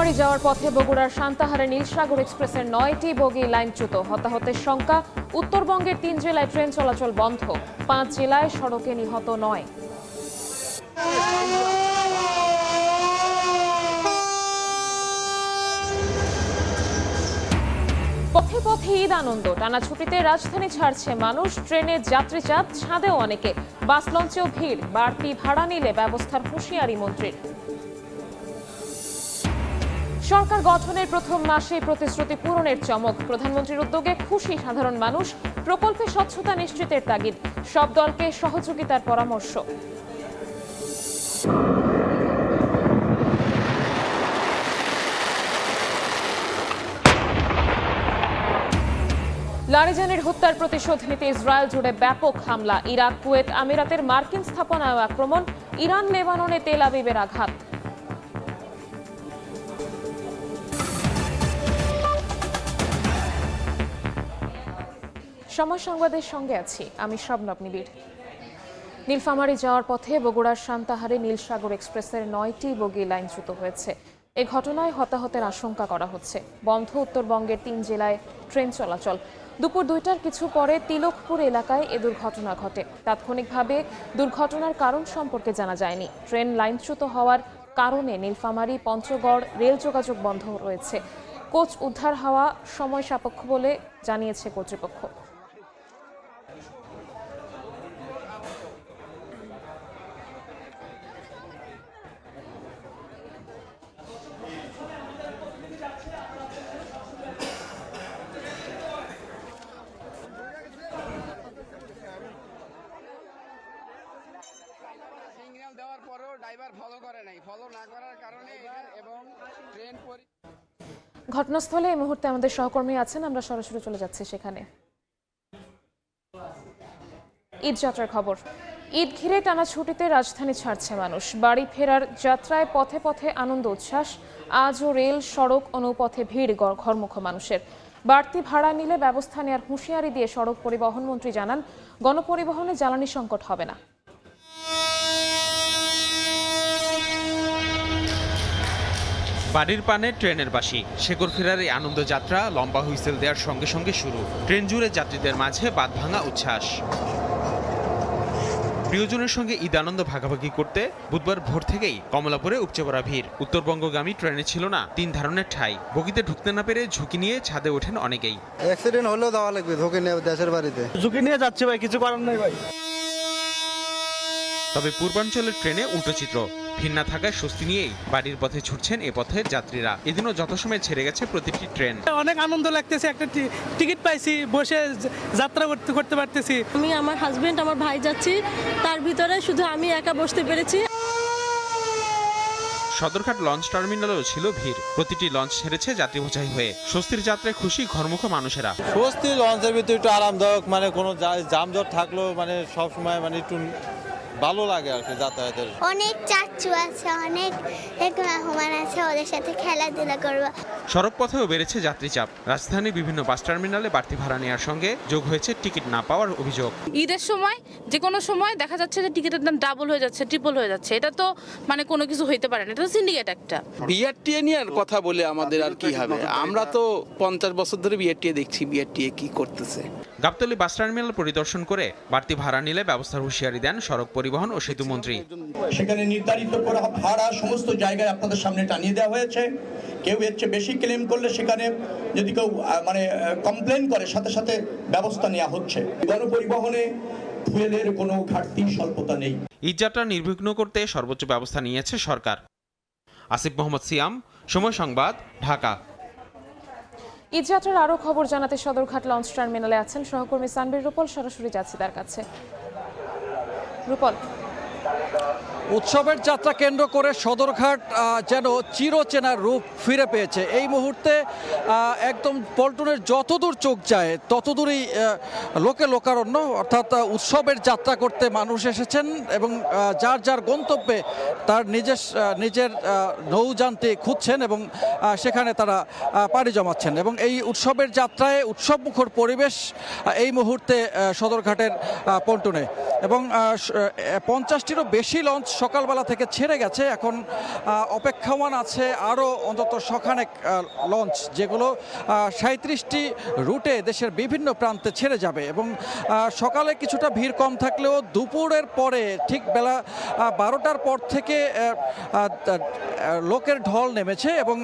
নীলফামারী যাওয়ার পথে বগুড়ার সান্তাহারে নীলসাগর এক্সপ্রেসের 9টি বগি লাইনচ্যুত। হতাহতের শঙ্কা। উত্তরবঙ্গের 3 জেলায় ট্রেন চলাচল বন্ধ। 5 জেলায় সড়কে নিহত 9। পথে পথে ঈদ আনন্দ। টানা ছুটিতে রাজধানী ছাড়ছে মানুষ। ট্রেনে যাত্রী চাপ, ছাদেও অনেকে। বাস লঞ্চেও ভিড়। বাড়তি ভাড়া নিলে ব্যবস্থার হুঁশিয়ারি মন্ত্রীর। সরকার গঠনের প্রথম মাসেই প্রতিশ্রুতি পূরণের চমক। প্রধানমন্ত্রীর উদ্যোগে খুশি সাধারণ মানুষ। প্রকল্পে স্বচ্ছতা নিশ্চিতের তাগিদ। সব দলকে সহযোগিতার পরামর্শ। লারিজানের হত্যার প্রতিশোধ নিতে ইসরায়েল জুড়ে ব্যাপক হামলা। ইরাক, কুয়েত, আমিরাতের মার্কিন স্থাপনায় আক্রমণ। ইরান, লেবাননে তেল আবিবের আঘাত। সময় সংবাদের সঙ্গে আছি আমি শবনব নিবিড়। নীলফামারী যাওয়ার পথে বগুড়ার সান্তাহারে নীলসাগর এক্সপ্রেসের 9টি বগি লাইনচ্যুত হয়েছে। এই ঘটনায় হতাহতের আশঙ্কা করা হচ্ছে। বন্ধ উত্তরবঙ্গের 3 জেলায় ট্রেন চলাচল। দুপুর 2টার কিছু পরে তিলকপুর এলাকায় এ দুর্ঘটনা ঘটে। তাৎক্ষণিকভাবে দুর্ঘটনার কারণ সম্পর্কে জানা যায়নি। ট্রেন লাইনচ্যুত হওয়ার কারণে নীলফামারী পঞ্চগড় রেল যোগাযোগ বন্ধ রয়েছে। কোচ উদ্ধার হওয়া সময় সাপেক্ষ বলে জানিয়েছে কর্তৃপক্ষ। দেওয়ার পরেও ড্রাইভার ফলো করে নাই, ফলো না করার কারণে এবং ট্রেন ঘটনাস্থলে এই মুহূর্তে আমাদের সহকর্মী আছেন, আমরা সরাসরি চলে যাচ্ছি সেখানে। ঈদ যাত্রার খবর। ঈদ ঘিরে টানা ছুটিতে রাজধানী ছাড়ছে মানুষ। বাড়ি ফেরার যাত্রায় পথে পথে আনন্দ উচ্ছ্বাস। আজও রেল, সড়ক ও নৌপথে ভিড় ঘরমুখ মানুষের। বাড়তি ভাড়া নিলে ব্যবস্থা নেওয়ার হুঁশিয়ারি দিয়ে সড়ক পরিবহন মন্ত্রী জানান, গণপরিবহনে জ্বালানি সংকট হবে না। বাড়ির পানে ট্রেনের বাসি। শেকড় ফেরার এই আনন্দযাত্রা লম্বা হুইসেল দেওয়ার সঙ্গে সঙ্গে শুরু। ট্রেন জুড়ে যাত্রীদের মাঝে বাঁধ ভাঙা উচ্ছ্বাস। প্রিয়জনের সঙ্গে ঈদ আনন্দ ভাগাভাগি করতে বুধবার ভোর থেকেই কমলাপুরে উপচে পড়া ভিড়। উত্তরবঙ্গগামী ট্রেনে ছিল না 3 ধরনের ঠাঁই। বগিতে ঢুকতে না পেরে ঝুঁকি নিয়ে ছাদে ওঠেন অনেকেই। অ্যাক্সিডেন্ট হলেও দেওয়া লাগবে, ঝুঁকি নিয়ে দেশের বাড়িতে ঝুঁকি নিয়ে যাচ্ছে ভাই, কিছু করার নাই ভাই। তবে পূর্বাঞ্চলের ট্রেনে উল্টো চিত্র। ভিড় না থাকায় স্বস্তি নিয়েই বাড়ির পথে ছুটছেন এ পথের যাত্রীরা। এদিনও যথাসময়ে ছেড়ে গেছে প্রতিটি ট্রেন। অনেক আনন্দ লাগতেছে, একটা টিকিট পাইছি, বসে যাত্রা করতে পারতেছি। আমি, আমার হাজবেন্ড, আমার ভাই যাচ্ছি, তার ভিতরে শুধু আমি একা বসতে পেরেছি। সদরঘাট লঞ্চ টার্মিনালেও ছিল ভিড়। প্রতিটি লঞ্চ ছেড়েছে যাত্রী বোঝাই হয়ে। স্বস্তির যাত্রায় খুশি ঘরমুখ মানুষেরা। স্বস্তি, লঞ্চের ভিতরে একটু আরামদায়ক, মানে কোনো যানজট থাকলেও মানে সবসময় মানে একটু ভালো লাগে আর কি যাতায়াতের। অনেক চাচ্চু আছে, অনেক মেহমান আছে, ওদের সাথে খেলাধুলা করবো। সড়ক পথেও বেড়েছে যাত্রী চাপ। রাজধানীর বিভিন্ন বাস টার্মিনালে বাড়তি ভাড়া নেওয়ার সঙ্গে যোগ হয়েছে টিকিট না পাওয়ার অভিযোগ। ঈদের সময় যে কোনো সময় দেখা যাচ্ছে যে টিকিটের দাম ডাবল হয়ে যাচ্ছে, ট্রিপল হয়ে যাচ্ছে। এটা তো মানে কোনো কিছু হইতে পারে না, এটা তো সিন্ডিকেট একটা। বিআরটিএ নিয়ে কথা বলে আমাদের আর কি হবে? আমরা তো 50 বছর ধরে বিআরটিএ দেখছি, বিআরটিএ কি করতেছে। গাবতলী বাস টার্মিনাল পরিদর্শন করে বাড়তি ভাড়া নিলে ব্যবস্থার হুঁশিয়ারি দেন সড়ক পরিবহন ও সেতু মন্ত্রী। সেখানে নির্ধারিত করা ভাড়া সমস্ত জায়গায় আপনাদের সামনে টানিয়ে দেওয়া হয়েছে। কেউ এর চেয়ে বেশি ক্লেম করলে সেখানে যদি কেউ মানে কমপ্লেন করে, সাথে সাথে ব্যবস্থা নেওয়া হচ্ছে। গণপরিবহনে ফুয়েলের কোনো ঘাটতি স্বল্পতা নেই। ঈদযাত্রা নির্বিঘ্ন করতে সর্বোচ্চ ব্যবস্থা নিয়েছে সরকার। আসিফ মোহাম্মদ সিয়াম, সময় সংবাদ, ঢাকা। ঈদযাত্রার আরও খবর জানাতে সদরঘাট লঞ্চ টার্মিনালে আছেন সহকর্মী সানবীর রূপল। সরাসরি যাচ্ছি তার কাছে। রূপল, উৎসবের যাত্রা কেন্দ্র করে সদরঘাট যেন চিরচেনা রূপ ফিরে পেয়েছে। এই মুহূর্তে একদম পল্টনের যতদূর চোখ যায় ততদূরই লোকে লোকারণ্য, অর্থাৎ উৎসবের যাত্রা করতে মানুষ এসেছেন এবং যার যার গন্তব্যে তার নিজের নৌযানটি খুঁজছেন এবং সেখানে তারা পাড়ি জমাচ্ছেন। এবং এই উৎসবের যাত্রায় উৎসবমুখর পরিবেশ এই মুহূর্তে সদরঘাটের পল্টনে। এবং 50টিরও বেশি লঞ্চ সকালবেলা থেকে ছেড়ে গেছে। এখন অপেক্ষমান আছে আরও অন্তত শখানেক লঞ্চ, যেগুলো 37টি রুটে দেশের বিভিন্ন প্রান্তে ছেড়ে যাবে। এবং সকালে কিছুটা ভিড় কম থাকলেও দুপুরের পরে ঠিক বেলা 12টার পর থেকে লোকের ঢল নেমেছে এবং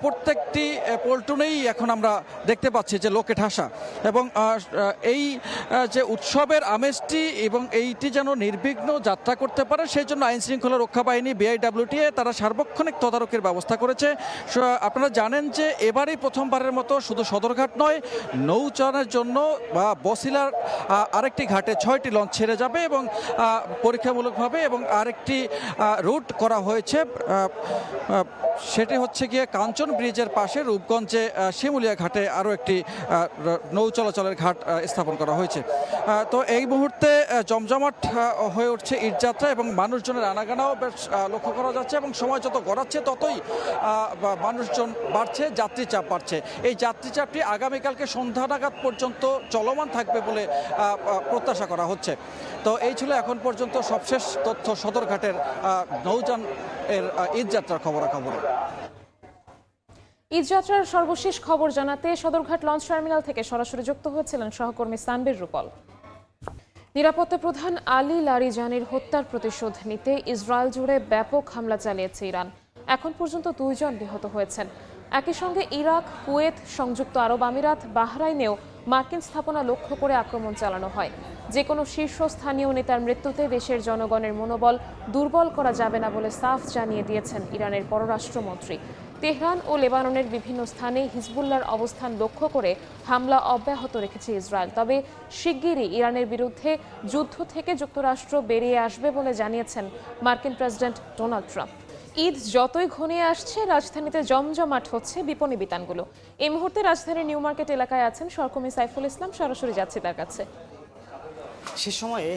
প্রত্যেকটি পল্টনেই এখন আমরা দেখতে পাচ্ছি যে লোকে ঠাসা। এবং এই যে উৎসবের আমেজটি এবং এইটি যেন নির্বিঘ্ন যাত্রা করতে পারে সেই জন্য আইন শৃঙ্খলা রক্ষা বাহিনী BIWTA তারা সার্বক্ষণিক তদারকির ব্যবস্থা করেছে। আপনারা জানেন যে এবারই প্রথমবারের মতো শুধু সদরঘাট নয়, নৌচানের জন্য বা বসিলার আরেকটি ঘাটে 6টি লঞ্চ ছেড়ে যাবে এবং পরীক্ষামূলকভাবে, এবং আরেকটি রুট করা হয়েছে, সেটি হচ্ছে গিয়ে কাঞ্চন ব্রিজের পাশে রূপগঞ্জে শিমুলিয়া ঘাটে আরও একটি নৌ চলাচলের ঘাট স্থাপন করা হয়েছে। তো এই মুহূর্তে জমজমাট হয়ে উঠছে ঈদযাত্রা এবং মানুষজনের আনাগানাও বেশ লক্ষ্য করা যাচ্ছে। এবং সময় যত গড়াচ্ছে ততই মানুষজন বাড়ছে, যাত্রী চাপ বাড়ছে। এই যাত্রী চাপটি আগামীকালকে সন্ধ্যা নাগাদ পর্যন্ত চলমান থাকবে বলে প্রত্যাশা করা হচ্ছে। তো এই ছিল এখন পর্যন্ত সবশেষ তথ্য সদরঘাটের নৌযান এর ঈদযাত্রার খবরাখবর। ঈদযাত্রার সর্বশেষ খবর জানাতে সদরঘাট লঞ্চ টার্মিনাল থেকে সরাসরি যুক্ত হয়েছিলেন সহকর্মী সানবীর রূপল। নিরাপত্তা প্রধান আলী লারিজানির হত্যার প্রতিশোধ নিতে ইসরায়েল জুড়ে ব্যাপক হামলা চালিয়েছে ইরান। এখন পর্যন্ত 2 জন নিহত হয়েছেন। একই সঙ্গে ইরাক, কুয়েত, সংযুক্ত আরব আমিরাত, বাহরাইনেও মার্কিন স্থাপনা লক্ষ্য করে আক্রমণ চালানো হয়। যে কোনো শীর্ষস্থানীয় নেতার মৃত্যুতে দেশের জনগণের মনোবল দুর্বল করা যাবে না বলে সাফ জানিয়ে দিয়েছেন ইরানের পররাষ্ট্রমন্ত্রী। তেহরান ও লেবাননের বিভিন্ন স্থানে হিজবুল্লাহর অবস্থান লক্ষ্য করে হামলা অব্যাহত রেখেছে ইসরায়েল। তবে শিগগিরই ইরানের বিরুদ্ধে যুদ্ধ থেকে যুক্তরাষ্ট্র বেরিয়ে আসবে বলে জানিয়েছেন মার্কিন প্রেসিডেন্ট ডোনাল্ড ট্রাম্প। ঈদ যতই ঘনিয়ে আসছে, রাজধানীতে জমজমাট হচ্ছে বিপণী বিতানগুলো। এই মুহূর্তে রাজধানীর নিউ মার্কেট এলাকায় আছেন সহকর্মী সাইফুল ইসলাম, সরাসরি যাচ্ছি তার কাছে। সে সময়ে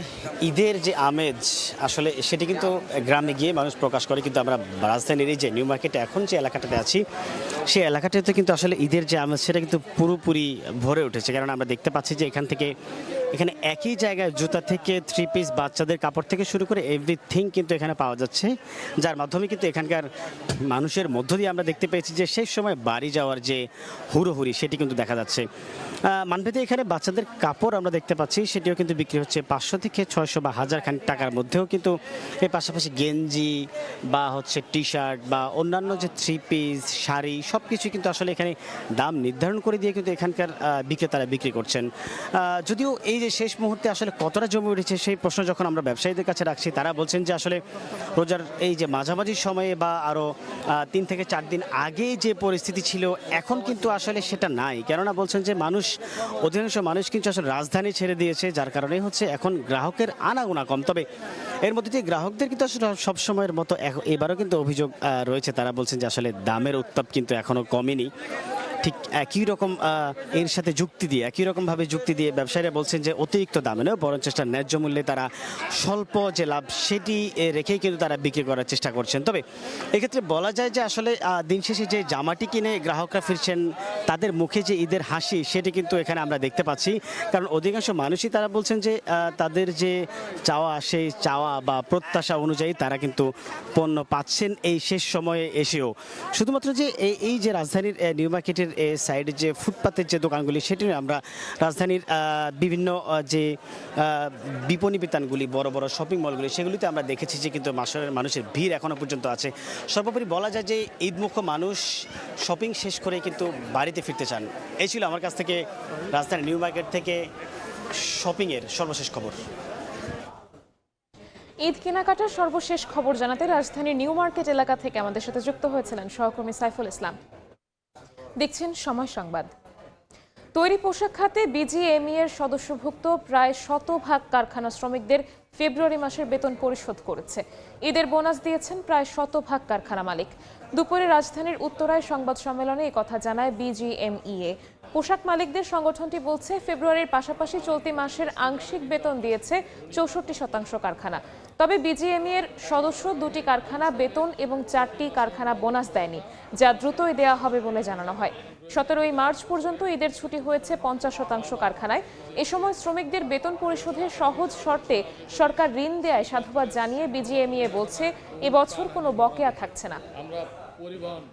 ঈদের যে আমেজ আসলে সেটি কিন্তু গ্রামে গিয়ে মানুষ প্রকাশ করে, কিন্তু আমরা রাজধানীর এই যে নিউ মার্কেটে এখন যে এলাকাটাতে আছি সেই এলাকাটাতে কিন্তু আসলে ঈদের যে আমেজ সেটা কিন্তু পুরোপুরি ভরে উঠেছে। কারণ আমরা দেখতে পাচ্ছি যে এখানে একই জায়গায় জুতা থেকে 3 পিস, বাচ্চাদের কাপড় থেকে শুরু করে এভরিথিং কিন্তু এখানে পাওয়া যাচ্ছে, যার মাধ্যমে কিন্তু এখানকার মানুষের মধ্য দিয়ে আমরা দেখতে পেয়েছি যে সেই সময় বাড়ি যাওয়ার যে হুড়োহুড়ি সেটি কিন্তু দেখা যাচ্ছে। মানভেদে এখানে বাচ্চাদের কাপড় আমরা দেখতে পাচ্ছি, সেটিও কিন্তু বিক্রি হচ্ছে 500 থেকে 600 বা 1000 খান টাকার মধ্যেও, কিন্তু এর পাশাপাশি গেঞ্জি বা হচ্ছে টি শার্ট বা অন্যান্য যে 3 পিস, শাড়ি সব কিছু কিন্তু আসলে এখানে দাম নির্ধারণ করে দিয়ে কিন্তু এখানকার বিক্রেতারা বিক্রি করছেন। যদিও এই যে শেষ মুহূর্তে আসলে কতটা জমে উঠেছে সেই প্রশ্ন যখন আমরা ব্যবসায়ীদের কাছে রাখছি, তারা বলছেন যে আসলে রোজার এই যে মাঝামাঝি সময়ে বা আরও 3 থেকে 4 দিন আগে যে পরিস্থিতি ছিল এখন কিন্তু আসলে সেটা নাই। কেননা বলছেন যে অধিকাংশ মানুষ কিন্তু আসলে রাজধানী ছেড়ে দিয়েছে, যার কারণে হচ্ছে এখন গ্রাহকের আনাগোনা কম। তবে এর মধ্যে দিয়ে গ্রাহকদের কিন্তু আসলে সবসময়ের মতো এবারও কিন্তু অভিযোগ রয়েছে। তারা বলছেন যে আসলে দামের উত্তাপ কিন্তু এখনও কমেনি। ঠিক একই রকম এর সাথে একই রকমভাবে যুক্তি দিয়ে ব্যবসায়ীরা বলছেন যে অতিরিক্ত দামে নয়, বরং চেষ্টা ন্যায্য মূল্যে তারা স্বল্প যে লাভ সেটি রেখেই কিন্তু তারা বিক্রি করার চেষ্টা করছেন। তবে এক্ষেত্রে বলা যায় যে আসলে দিন শেষে যে জামাটি কিনে গ্রাহকরা ফিরছেন তাদের মুখে যে ঈদের হাসি সেটি কিন্তু এখানে আমরা দেখতে পাচ্ছি। কারণ অধিকাংশ মানুষই তারা বলছেন যে তাদের যে চাওয়া সেই চাওয়া বা প্রত্যাশা অনুযায়ী তারা কিন্তু পণ্য পাচ্ছেন এই শেষ সময়ে এসেও। শুধুমাত্র যে এই যে রাজধানীর নিউ মার্কেটের সাইডে যে ফুটপাতের যে দোকানগুলি সেটি আমরা রাজধানীর বিভিন্ন যে বিপণী বিতানগুলি, বড় বড় শপিং মলগুলি, সেগুলিতে আমরা দেখেছি যে কিন্তু মানুষের ভিড় এখনও পর্যন্ত আছে। সর্বোপরি বলা যায় যে ঈদমুখ মানুষ শপিং শেষ করে কিন্তু বাড়িতে ফিরতে চান। এই ছিল আমার কাছ থেকে রাজধানীর নিউ মার্কেট থেকে শপিংয়ের সর্বশেষ খবর। ঈদ কেনাকাটার সর্বশেষ খবর জানাতে রাজধানীর নিউ মার্কেট এলাকা থেকে আমাদের সাথে যুক্ত হয়েছিলেন সহকর্মী সাইফুল ইসলাম। দেখছেন সময় সংবাদ। তৈরি পোশাক খাতে বিজিএমইএ এর সদস্যভুক্ত প্রায় 100% কারখানা শ্রমিকদের ফেব্রুয়ারি মাসের বেতন পরিশোধ করেছে। ঈদের বোনাস দিয়েছেন প্রায় 100% কারখানা মালিক। দুপুরে রাজধানীর উত্তরায় সংবাদ সম্মেলনে এই কথা জানায় বিজিএমইএ। পোশাক মালিকদের সংগঠনটি বলছে ফেব্রুয়ারির পাশাপাশি চলতি মাসের আংশিক বেতন দিয়েছে 64% কারখানা। তবে বিজিএমইএ এর সদস্য 2টি কারখানা বেতন এবং 4টি কারখানা বোনাস দেয়নি, যা দ্রুতই দেওয়া হবে বলে জানানো হয়। 17ই মার্চ পর্যন্ত ঈদের ছুটি হয়েছে 50% কারখানায়। এ সময় শ্রমিকদের বেতন পরিশোধের সহজ শর্তে সরকার ঋণ দেয় সাধুবাদ জানিয়ে বিজিএমইএ বলছে এবছর কোনো বকেয়া থাকছে না। আমরা পরিবহন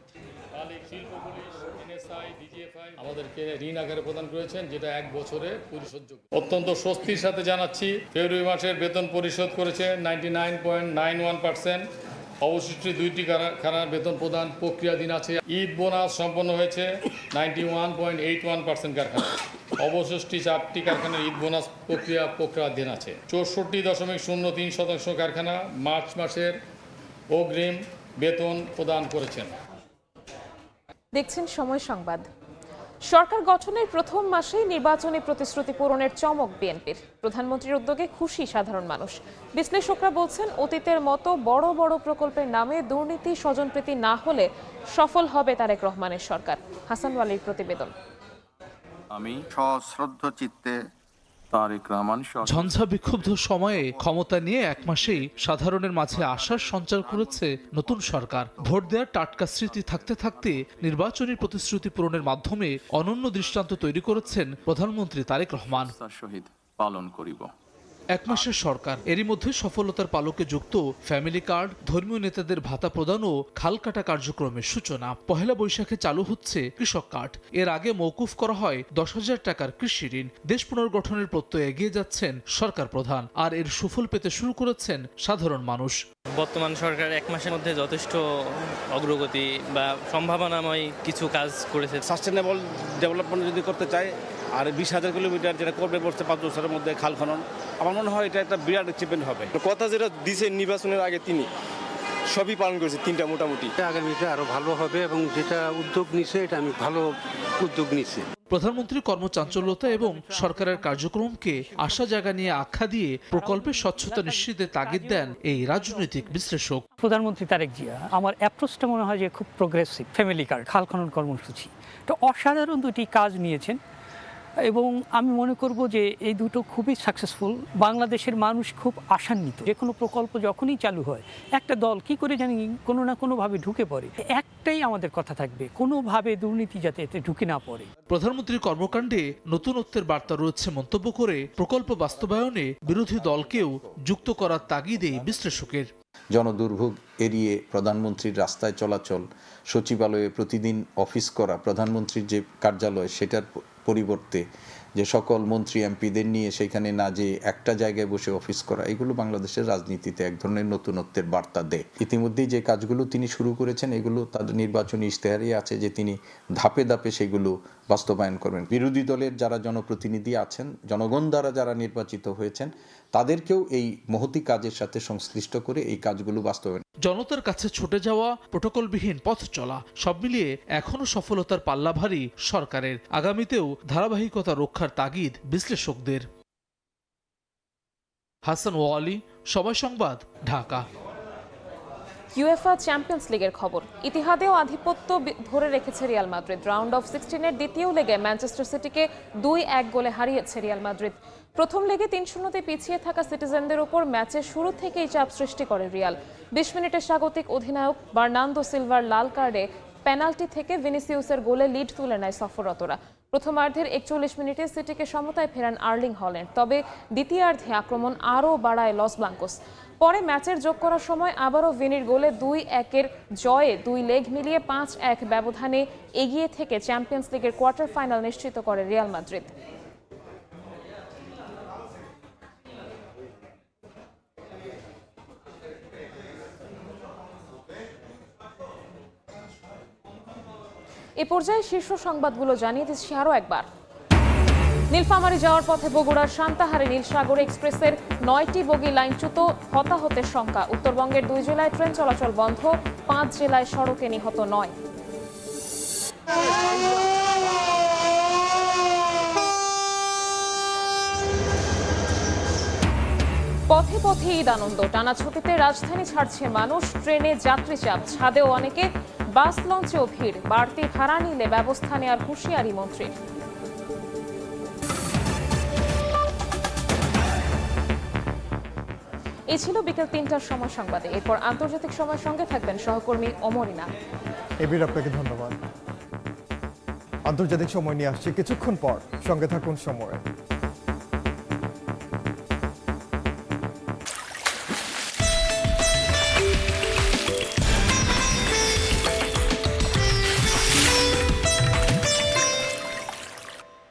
মালিক, শিল্প পুলিশ, এনএসআই, ডিজিএফআই আমাদেরকে ঋণ আকারে প্রদান করেছেন, যেটা 1 বছরে পরিশোধযোগ্য। অত্যন্ত স্বস্তির সাথে জানাচ্ছি ফেব্রুয়ারি মাসের বেতন পরিশোধ করেছে 99.91%। অবশিষ্ট 2টি কারখানার বেতন প্রদান প্রক্রিয়াধীন আছে। ঈদ বোনাস সম্পন্ন হয়েছে 91.81% কারখানা। অবশিষ্ট 4টি কারখানার ঈদ বোনাস প্রক্রিয়াধীন আছে। 64.03% কারখানা মার্চ মাসের অগ্রিম বেতন প্রদান করেছেন। দেখছেন সময় সংবাদ। সরকার গঠনের প্রথম মাসেই নির্বাচনী প্রতিশ্রুতি পূরণের চমক বিএনপির। প্রধানমন্ত্রীর উদ্যোগে খুশি সাধারণ মানুষ। বিশ্লেষকরা বলছেন অতীতের মতো বড় বড় প্রকল্পের নামে দুর্নীতি স্বজনপ্রীতি না হলে সফল হবে তারেক রহমানের সরকার। হাসান ওয়ালির প্রতিবেদন। আমি সশ্রদ্ধ চিত্তে তারেক রহমান। ঝঞ্ঝা বিক্ষুব্ধ সময়ে ক্ষমতা নিয়ে 1 মাসেই সাধারণের মাঝে আশার সঞ্চার করেছে নতুন সরকার। ভোট দেওয়ার টাটকা স্মৃতি থাকতে থাকতে নির্বাচনী প্রতিশ্রুতি পূরণের মাধ্যমে অনন্য দৃষ্টান্ত তৈরি করেছেন প্রধানমন্ত্রী তারেক রহমান। শহীদ পালন করিব। 1 মাসের সরকার, এরই মধ্যে সফলতার পালকে যুক্ত ফ্যামিলি কার্ড, ধর্মীয় নেতাদের ভাতা প্রদান ও খাল কাটা কার্যক্রমের সূচনা। পহেলা বৈশাখে চালু হচ্ছে কৃষক কার্ড। এর আগে মওকুফ করা হয় 10,000 টাকার কৃষি ঋণ। দেশ পুনর্গঠনের প্রত্যয়ে এগিয়ে যাচ্ছেন সরকার প্রধান, আর এর সুফল পেতে শুরু করেছেন সাধারণ মানুষ। বর্তমান সরকার 1 মাসের মধ্যে যথেষ্ট অগ্রগতি বা সম্ভাবনাময় কিছু কাজ করেছে। সাস্টেনেবল ডেভেলপমেন্ট যদি করতে চায়, আর 20,000 কিলোমিটার যেটা করবে বলছে 5 বছরের মধ্যে খাল খনন, আমার মনে হয় এটা একটা বিরাট অ্যাচিভমেন্ট হবে। কথা যেটা দিছে নির্বাচনের আগে তিনি সবই পালন করেছে, 3টা মোটামুটি। আগামীতে আরো ভালো হবে এবং যেটা উদ্যোগ নিছে এটা আমি ভালো উদ্যোগ নিছি। প্রধানমন্ত্রীর কর্মচাঞ্চল্যতা এবং সরকারের কার্যক্রমকে আশা জায়গা নিয়ে আখ্যা দিয়ে প্রকল্পের স্বচ্ছতা নিশ্চিতে তাগিদ দেন এই রাজনৈতিক বিশ্লেষক। প্রধানমন্ত্রী তারেক জিয়া আমার অ্যাপ্রোচটা মনে হয় যে খুব প্রোগ্রেসিভ। ফ্যামিলি কার্ড, খাল খনন কর্মসূচি, তো অসাধারণ 2টি কাজ নিয়েছেন এবং আমি মনে করব যে এই দুটো খুবই সাকসেসফুল। বাংলাদেশের মানুষ খুব আশান্বিত। যে কোনো প্রকল্প যখনই চালু হয় একটা দল কি করে জানি কোনো না কোনোভাবে ঢুকে পড়ে। একটাই আমাদের কথা থাকবে, কোনোভাবে দুর্নীতি যাতে এতে ঢুকে না পড়ে। প্রধানমন্ত্রীর কর্মকাণ্ডে নতুনত্বের বার্তা রয়েছে মন্তব্য করে প্রকল্প বাস্তবায়নে বিরোধী দলকেও যুক্ত করার তাগিদে বিশ্লেষকের। জনদুর্ভোগ এড়িয়ে প্রধানমন্ত্রীর রাস্তায় চলাচল, সচিবালয়ে প্রতিদিন অফিস করা, প্রধানমন্ত্রীর যে কার্যালয় সেটার পরিবর্তে যে সকল মন্ত্রী এমপিদের নিয়ে সেখানে না যে একটা জায়গায় বসে অফিস করা, এগুলো বাংলাদেশের রাজনীতিতে এক ধরনের নতুনত্বের বার্তা দেয়। ইতিমধ্যেই যে কাজগুলো তিনি শুরু করেছেন এগুলো তাদের নির্বাচনী ইশতেহারই আছে যে তিনি ধাপে ধাপে সেগুলো বাস্তবায়ন করবেন। বিরোধী দলের যারা জনপ্রতিনিধি আছেন, জনগণ দ্বারা যারা নির্বাচিত হয়েছেন, তাদেরকেও এই মহতি কাজের সাথে সংশ্লিষ্ট করে এই কাজগুলো বাস্তবায়ন। জনতার কাছে ছুটে যাওয়া, প্রোটোকলবিহীন পথ চলা, সব মিলিয়ে এখনো সফলতার পাল্লা ভারী সরকারের। আগামীতেও ধারাবাহিকতা রক্ষার তাগিদ বিশ্লেষকদের। হাসান ওয়ালি, সময় সংবাদ, ঢাকা। ইউএফা চ্যাম্পিয়ন্স লিগের খবর। ইতিহাদেও আধিপত্য ধরে রেখেছে রিয়াল মাদ্রিদ। রাউন্ড অফ 16-এর দ্বিতীয় লেগে ম্যানচেস্টার সিটিকে 2-1 গোলে হারিয়েছে রিয়াল মাদ্রিদ। প্রথম লেগে 3-0-তে পিছিয়ে থাকা সিটিজেনদের উপর ম্যাচের শুরু থেকেই চাপ সৃষ্টি করে রিয়াল। 20 মিনিটে স্বাগতিক অধিনায়ক বার্নার্দো সিলভার লাল কার্ডে পেনাল্টি থেকে ভিনিসিয়াসের গোলে লিড তুলে নেয় সফররতরা। প্রথমার্ধের 41 মিনিটে সিটিকে সমতায় ফেরান আর্লিং হল্যান্ড। তবে দ্বিতীয়ার্ধে আক্রমণ আরও বাড়ায় লস ব্লাঙ্কোস। পরে ম্যাচের যোগ করার সময় আবারও ভিনির গোলে 2-1-এর জয়ে 2 লেগ মিলিয়ে 5-1 ব্যবধানে এগিয়ে থেকে চ্যাম্পিয়ন্স লিগের কোয়ার্টার ফাইনাল নিশ্চিত করে রিয়াল মাদ্রিদ। এ পর্যায়ে শীর্ষ সংবাদগুলো জানিয়ে দিচ্ছি আরও একবার। নীলফামারী যাওয়ার পথে বগুড়ার সান্তাহারে নীলসাগর এক্সপ্রেসের 9টি বগি লাইনচ্যুত, হতাহতের সংখ্যা। উত্তরবঙ্গের 2 জেলায় ট্রেন চলাচল বন্ধ, 5 জেলায় সড়কে নিহত 9। পথে পথে ঈদ আনন্দ। টানা ছুটিতে রাজধানী ছাড়ছে মানুষ, ট্রেনে যাত্রী চাপ, ছাদেও অনেকে, বাস লঞ্চেও ভিড়। বাড়তি ভাড়া নিলে ব্যবস্থা নেওয়ার হুঁশিয়ারি মন্ত্রীর। এই ছিল বিকেল ৩টার সময় সংবাদে। এরপর আন্তর্জাতিক সময়ের সঙ্গে থাকবেন সহকর্মী অমরিনা। এবির আপনাকে ধন্যবাদ। আন্তর্জাতিক সময় নিয়ে আসছে কিছুক্ষণ পর, সঙ্গে থাকুন সময়।